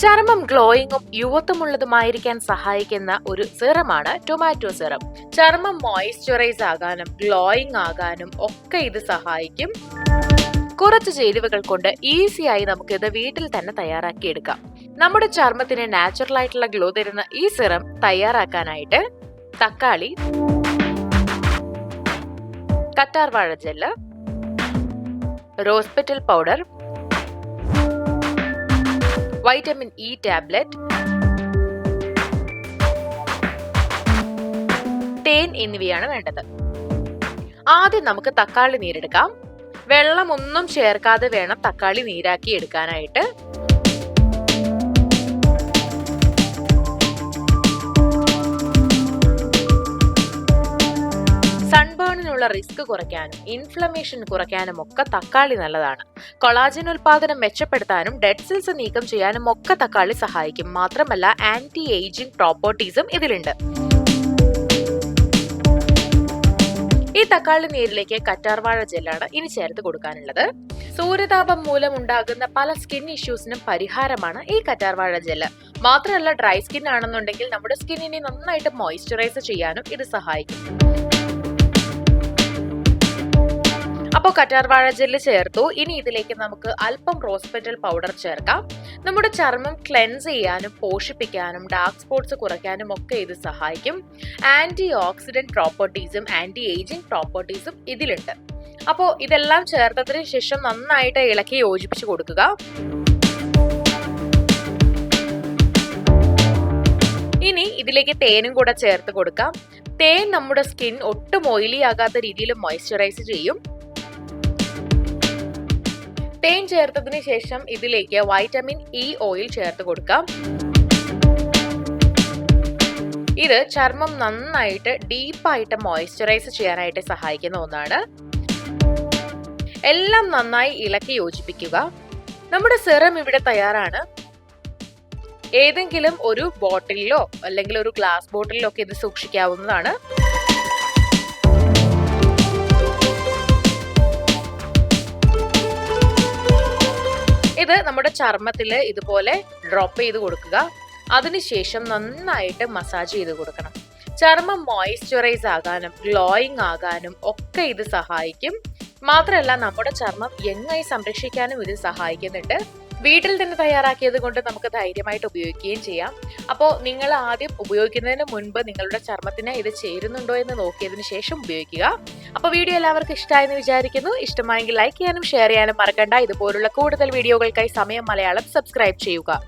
ചർമ്മം ഗ്ലോയിങ്ങും യുവത്വമുള്ളതുമായിരിക്കാൻ സഹായിക്കുന്ന ഒരു സിറമാണ് ടൊമാറ്റോ സിറം. ചർമ്മം മോയ്സ്ചറൈസ് ആകാനും ഗ്ലോയിങ് ആകാനും ഒക്കെ ഇത് സഹായിക്കും. കുറച്ച് ചേരുവകൾ കൊണ്ട് ഈസിയായി നമുക്കിത് വീട്ടിൽ തന്നെ തയ്യാറാക്കിയെടുക്കാം. നമ്മുടെ ചർമ്മത്തിന് നാച്ചുറൽ ആയിട്ടുള്ള ഗ്ലോ തരുന്ന ഈ സിറം തയ്യാറാക്കാനായിട്ട് തക്കാളി, കറ്റാർവാഴ gel, rose petal powder, vitamin E tablet, തേൻ എന്നിവയാണ് വേണ്ടത്. ആദ്യം നമുക്ക് തക്കാളി നീരെടുക്കാം. വെള്ളമൊന്നും ചേർക്കാതെ വേണം തക്കാളി നീരാക്കി എടുക്കാനായിട്ട്. സൺബേണിനുള്ള റിസ്ക് കുറയ്ക്കാനും ഇൻഫ്ലമേഷൻ കുറയ്ക്കാനും ഒക്കെ തക്കാളി നല്ലതാണ്. കൊളാജൻ ഉൽപാദനം മെച്ചപ്പെടുത്താനും ഡെഡ് സെൽസ് നീക്കം ചെയ്യാനും ഒക്കെ തക്കാളി സഹായിക്കും. മാത്രമല്ല ആന്റി ഏജിംഗ് പ്രോപ്പർട്ടീസും ഇതിലുണ്ട്. ഈ തക്കാളി നീരിലേക്ക് കറ്റാർവാഴ ജെല്ലാണ് ഇനി ചേർത്ത് കൊടുക്കാനുള്ളത്. സൂര്യതാപം മൂലം ഉണ്ടാകുന്ന പല സ്കിൻ ഇഷ്യൂസിനും പരിഹാരമാണ് ഈ കറ്റാർവാഴ ജെല്ല്. മാത്രമല്ല ഡ്രൈ സ്കിൻ ആണെന്നുണ്ടെങ്കിൽ നമ്മുടെ സ്കിന്നിനെ നന്നായിട്ട് മോയ്സ്ചറൈസ് ചെയ്യാനും ഇത് സഹായിക്കും. അപ്പോൾ കറ്റാർവാഴ ജെല്ല് ചേർത്തു. ഇനി ഇതിലേക്ക് നമുക്ക് അല്പം റോസ് പെറ്റൽ പൗഡർ ചേർക്കാം. നമ്മുടെ ചർമ്മം ക്ലെൻസ് ചെയ്യാനും പോഷിപ്പിക്കാനും ഡാർക്ക് സ്പോട്ട്സ് കുറയ്ക്കാനും ഒക്കെ ഇത് സഹായിക്കും. ആന്റി ഓക്സിഡന്റ് പ്രോപ്പർട്ടീസും ആന്റി ഏജിംഗ് പ്രോപ്പർട്ടീസും ഇതിലുണ്ട്. അപ്പോൾ ഇതെല്ലാം ചേർത്തതിന് ശേഷം നന്നായിട്ട് ഇളക്കി യോജിപ്പിച്ച് കൊടുക്കുക. ഇനി ഇതിലേക്ക് തേനും കൂടെ ചേർത്ത് കൊടുക്കാം. തേൻ നമ്മുടെ സ്കിൻ ഒട്ടും ഓയിലി ആകാത്ത രീതിയിൽ മോയ്സ്ചറൈസ് ചെയ്യും. തേൻ ചേർത്തതിന് ശേഷം ഇതിലേക്ക് വൈറ്റമിൻ ഇ ഓയിൽ ചേർത്ത് കൊടുക്കാം. ഇത് ചർമ്മം നന്നായിട്ട് ഡീപ്പായിട്ട് മോയ്സ്ചറൈസ് ചെയ്യാനായിട്ട് സഹായിക്കുന്ന ഒന്നാണ്. എല്ലാം നന്നായി ഇളക്കി യോജിപ്പിക്കുക. നമ്മുടെ സിറം ഇവിടെ തയ്യാറാണ്. ഏതെങ്കിലും ഒരു ബോട്ടിലിലോ അല്ലെങ്കിൽ ഒരു ഗ്ലാസ് ബോട്ടിലിലോ ഒക്കെ ഇത് സൂക്ഷിക്കാവുന്നതാണ്. ഇത് നമ്മുടെ ചർമ്മത്തിൽ ഇതുപോലെ ഡ്രോപ്പ് ചെയ്ത് കൊടുക്കുക. അതിനുശേഷം നന്നായിട്ട് മസാജ് ചെയ്ത് കൊടുക്കണം. ചർമ്മം മോയ്സ്ചറൈസ് ആകാനും ഗ്ലോയിങ് ആകാനും ഒക്കെ ഇത് സഹായിക്കും. മാത്രമല്ല നമ്മുടെ ചർമ്മം യങ്ങായി സംരക്ഷിക്കാനും ഇത് സഹായിക്കുന്നുണ്ട്. വീട്ടിൽ തന്നെ തയ്യാറാക്കിയത് കൊണ്ട് നമുക്ക് ധൈര്യമായിട്ട് ഉപയോഗിക്കുകയും ചെയ്യാം. അപ്പോൾ നിങ്ങൾ ആദ്യം ഉപയോഗിക്കുന്നതിന് മുൻപ് നിങ്ങളുടെ ചർമ്മത്തിന് ഇത് ചേരുന്നുണ്ടോ എന്ന് നോക്കിയതിന് ശേഷം ഉപയോഗിക്കുക. അപ്പോൾ വീഡിയോ എല്ലാവർക്കും ഇഷ്ടമായെന്ന് വിചാരിക്കുന്നു. ഇഷ്ടമായെങ്കിൽ ലൈക്ക് ചെയ്യാനും ഷെയർ ചെയ്യാനും മറക്കണ്ട. ഇതുപോലുള്ള കൂടുതൽ വീഡിയോകൾക്കായി സമയം മലയാളം സബ്സ്ക്രൈബ് ചെയ്യുക.